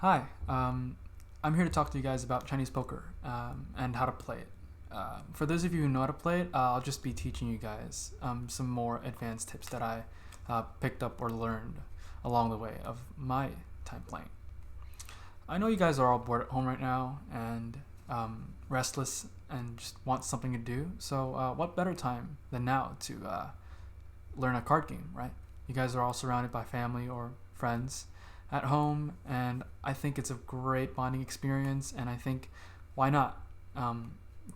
Hi, I'm here to talk to you guys about Chinese poker and how to play it. For those of you who know how to play it, I'll just be teaching you guys some more advanced tips that I picked up or learned along the way of my time playing. I know you guys are all bored at home right now and restless and just want something to do. So, what better time than now to learn a card game, right? You guys are all surrounded by family or friends at home, and I think it's a great bonding experience. And I think, why not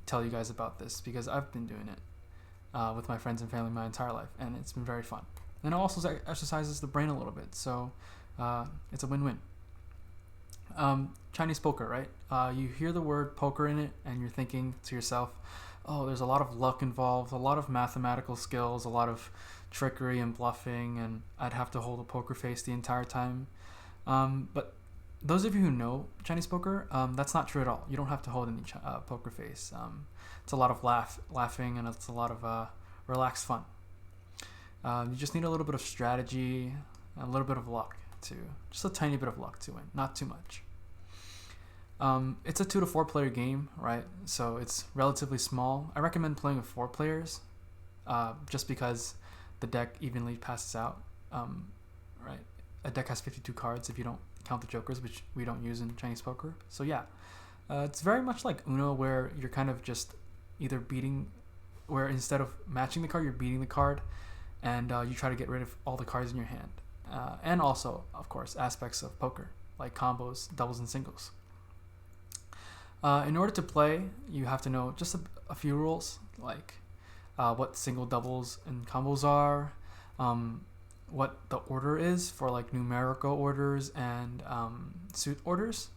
tell you guys about this, because I've been doing it with my friends and family my entire life, and it's been very fun. And it also exercises the brain a little bit, so it's a win-win. Chinese poker, right? You hear the word poker in it, and you're thinking to yourself, oh, there's a lot of luck involved, a lot of mathematical skills, a lot of trickery and bluffing, and I'd have to hold a poker face the entire time. But those of you who know Chinese poker, that's not true at all. You don't have to hold any poker face. It's a lot of laughing, and it's a lot of relaxed fun. You just need a little bit of strategy, a little bit of luck too. Just a tiny bit of luck to win, not too much. It's a 2 to 4 player game, right? So it's relatively small. I recommend playing with 4 players, just because the deck evenly passes out, right? A deck has 52 cards if you don't count the jokers, which we don't use in Chinese poker. So yeah, it's very much like Uno, where you're kind of just either beating, where instead of matching the card, you're beating the card, and you try to get rid of all the cards in your hand. And also, of course, aspects of poker, like combos, doubles, and singles. In order to play, you have to know just a few rules, like what single, doubles, and combos are, what the order is for like numerical orders and suit orders,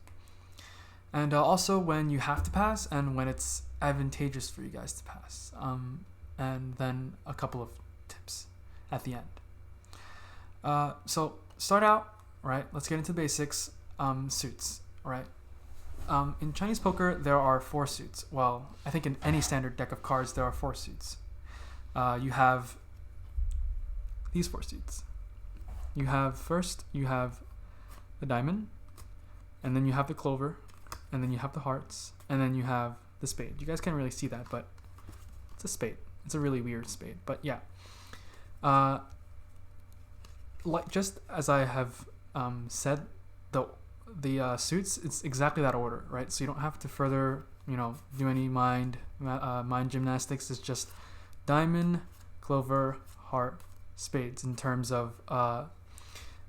and also when you have to pass and when it's advantageous for you guys to pass, and then a couple of tips at the end. So start out, right? Let's get into the basics. Suits, right? In Chinese poker, there are 4 suits. Well, I think in any standard deck of cards, there are 4 suits. You have these 4 suits. You have the diamond, and then you have the clover, and then you have the hearts, and then you have the spade. You guys can't really see that, but it's a spade. It's a really weird spade, but yeah. Like just as I have said, the suits, it's exactly that order, right? So you don't have to further do any mind gymnastics. It's just diamond, clover, heart, spades in terms of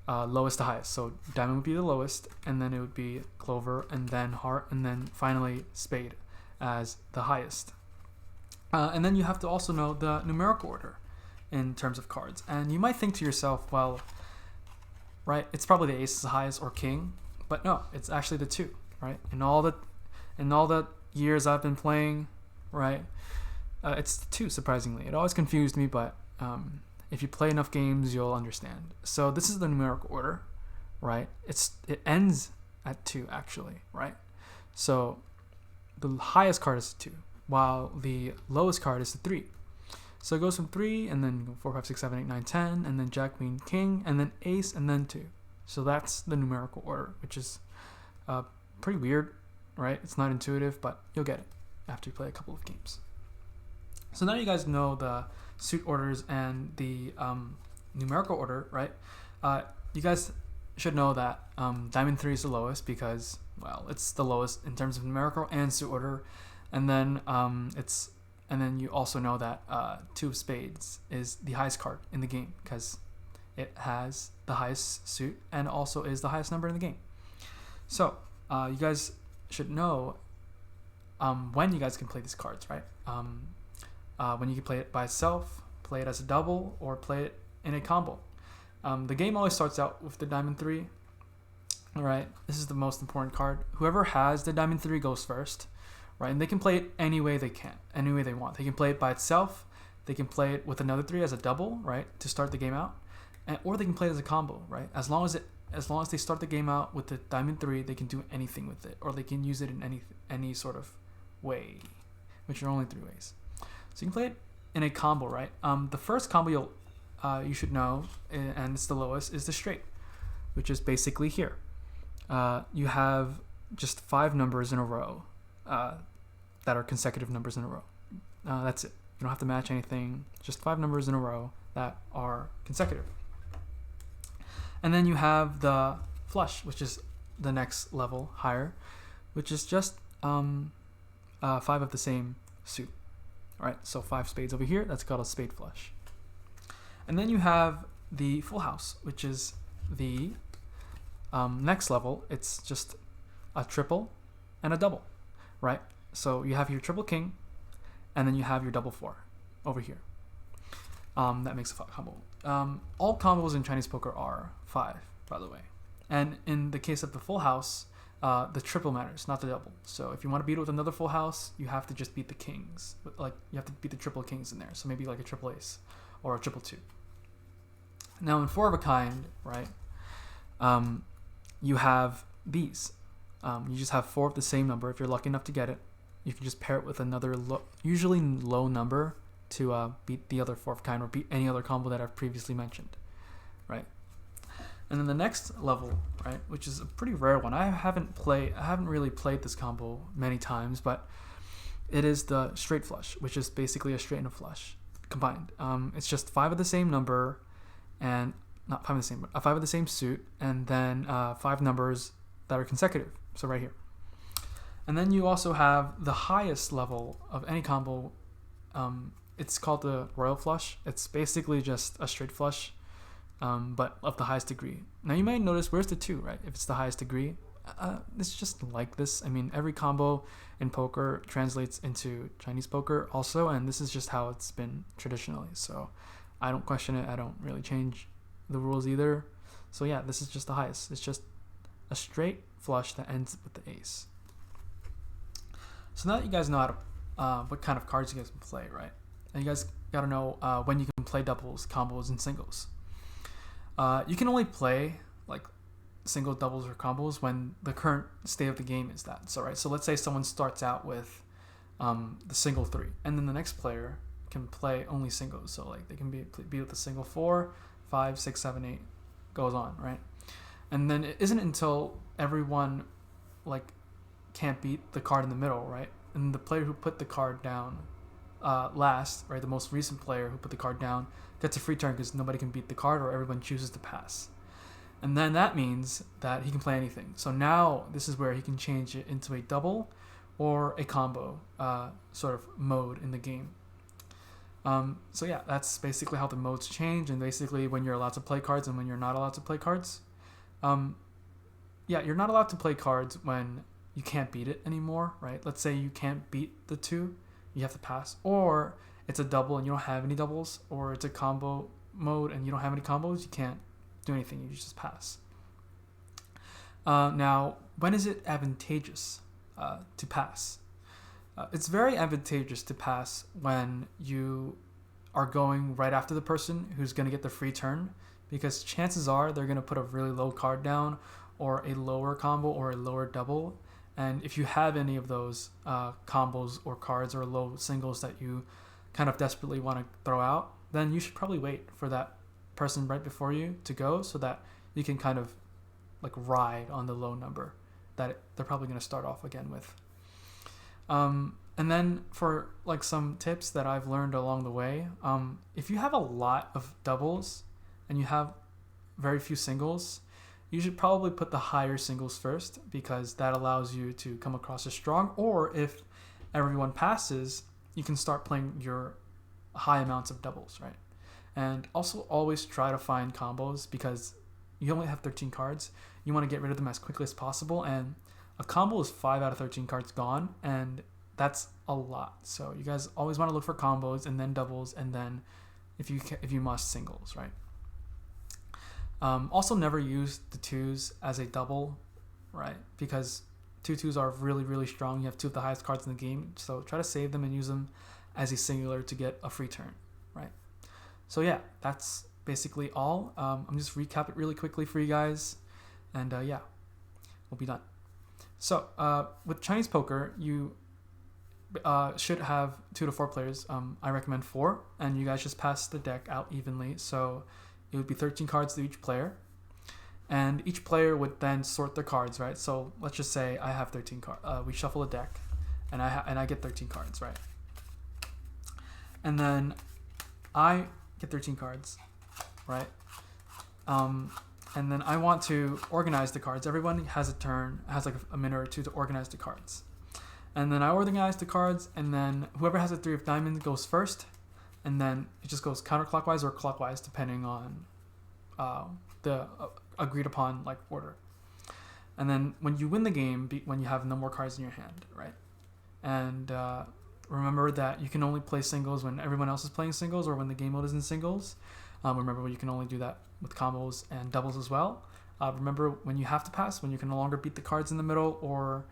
lowest to highest. So diamond would be the lowest, and then it would be clover, and then heart, and then finally spade as the highest. And then you have to also know the numerical order in terms of cards. And you might think to yourself, well, right, it's probably the ace is the highest or king, but no, it's actually the 2, right? In all the years I've been playing, right, it's the 2. Surprisingly, it always confused me, but if you play enough games, you'll understand. So this is the numerical order, right? It ends at 2 actually, right? So the highest card is the 2, while the lowest card is the 3. So it goes from 3, and then 4, 5, 6, 7, 8, 9, 10, and then jack, queen, king, and then ace, and then 2. So that's the numerical order, which is pretty weird, right? It's not intuitive, but you'll get it after you play a couple of games. So now you guys know the suit orders and the numerical order, right? You guys should know that diamond 3 is the lowest because, well, it's the lowest in terms of numerical and suit order, and then you also know that 2 of spades is the highest card in the game because it has the highest suit and also is the highest number in the game. So you guys should know when you guys can play these cards, right? When you can play it by itself, play it as a double, or play it in a combo. The game always starts out with the diamond 3. All right, this is the most important card. Whoever has the diamond 3 goes first, right? And they can play it any way they can, any way they want. They can play it by itself. They can play it with another 3 as a double, right, to start the game out, or they can play it as a combo, right? As long as they start the game out with the diamond 3, they can do anything with it, or they can use it in any sort of way, which are only 3 ways. So you can play it in a combo, right? The first combo you should know, and it's the lowest, is the straight, which is basically here. you have just 5 numbers in a row that are consecutive numbers in a row. That's it. You don't have to match anything. Just 5 numbers in a row that are consecutive. And then you have the flush, which is the next level higher, which is just 5 of the same suit. All right, so 5 spades over here. That's called a spade flush. And then you have the full house, which is the next level. It's just a triple and a double, right? So you have your triple king, and then you have your double 4 over here. That makes a combo. All combos in Chinese poker are 5, by the way. And in the case of the full house, the triple matters, not the double. So if you want to beat it with another full house, you have to just beat the kings. Like, you have to beat the triple kings in there. So maybe like a triple ace or a triple 2. Now in 4 of a kind, right, you have these. You just have 4 of the same number. If you're lucky enough to get it, you can just pair it with another usually low number to beat the other 4 of a kind or beat any other combo that I've previously mentioned, right? And then the next level, right, which is a pretty rare one. I haven't really played this combo many times, but it is the straight flush, which is basically a straight and a flush combined. It's just 5 of the same number, and not 5 of the same, but 5 of the same suit, and then 5 numbers that are consecutive. So right here. And then you also have the highest level of any combo. It's called the royal flush. It's basically just a straight flush, but of the highest degree. Now you might notice, where's the 2, right? If it's the highest degree, it's just like this. I mean, every combo in poker translates into Chinese poker also, and this is just how it's been traditionally. So I don't question it. I don't really change the rules either. So yeah, this is just the highest. It's just a straight flush that ends with the ace. So now that you guys know how to, what kind of cards you guys can play, right? And you guys got to know when you can play doubles, combos, and singles. You can only play like singles, doubles, or combos when the current state of the game is that. So right. So let's say someone starts out with the single 3, and then the next player can play only singles. So like they can be with the single 4, 5, 6, 7, 8, goes on, right? And then it isn't until everyone like can't beat the card in the middle, right? And the player who put the card down last, right, the most recent player who put the card down gets a free turn because nobody can beat the card or everyone chooses to pass. And then that means that he can play anything. So now this is where he can change it into a double or a combo sort of mode in the game. So yeah, that's basically how the modes change, and basically when you're allowed to play cards and when you're not allowed to play cards. Yeah, you're not allowed to play cards when you can't beat it anymore, right? Let's say you can't beat the 2, you have to pass. Or it's a double and you don't have any doubles, or it's a combo mode and you don't have any combos, you can't do anything, you just pass. Now, when is it advantageous to pass? It's very advantageous to pass when you are going right after the person who's going to get the free turn, because chances are they're going to put a really low card down or a lower combo or a lower double. And if you have any of those combos or cards or low singles that you kind of desperately want to throw out, then you should probably wait for that person right before you to go so that you can kind of like ride on the low number that they're probably going to start off again with. And then for like some tips that I've learned along the way, if you have a lot of doubles and you have very few singles, you should probably put the higher singles first, because that allows you to come across as strong. Or if everyone passes, you can start playing your high amounts of doubles, right? And also always try to find combos, because you only have 13 cards. You want to get rid of them as quickly as possible, and a combo is 5 out of 13 cards gone, and that's a lot. So you guys always want to look for combos and then doubles, and then if you must, singles, right? Also never use the 2s as a double, right? Because 2s are really, really strong. You have 2 of the highest cards in the game, so try to save them and use them as a singular to get a free turn, right? So yeah, that's basically all. I'm just recap it really quickly for you guys, and yeah, we'll be done. So with Chinese poker, you should have 2 to 4 players. I recommend 4, and you guys just pass the deck out evenly. So it would be 13 cards to each player, And each player would then sort their cards, right? So let's just say I have 13 cards. We shuffle a deck, and I get 13 cards, right? And then I get 13 cards, right? And then I want to organize the cards. Everyone has a turn, has like a minute or two to organize the cards. And then I organize the cards, and then whoever has a 3 of diamonds goes first, and then it just goes counterclockwise or clockwise depending on the agreed upon like order. And then when you win the game, when you have no more cards in your hand, right? And remember that you can only play singles when everyone else is playing singles or when the game mode is in singles. Remember, you can only do that with combos and doubles as well. Remember when you have to pass, when you can no longer beat the cards in the middle, or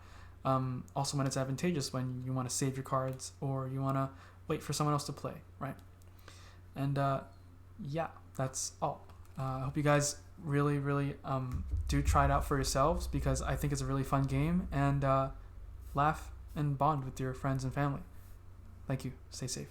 also when it's advantageous, when you want to save your cards or you want to wait for someone else to play, right? And yeah, that's all. I hope you guys really, really do try it out for yourselves, because I think it's a really fun game, and laugh and bond with your friends and family. Thank you. Stay safe.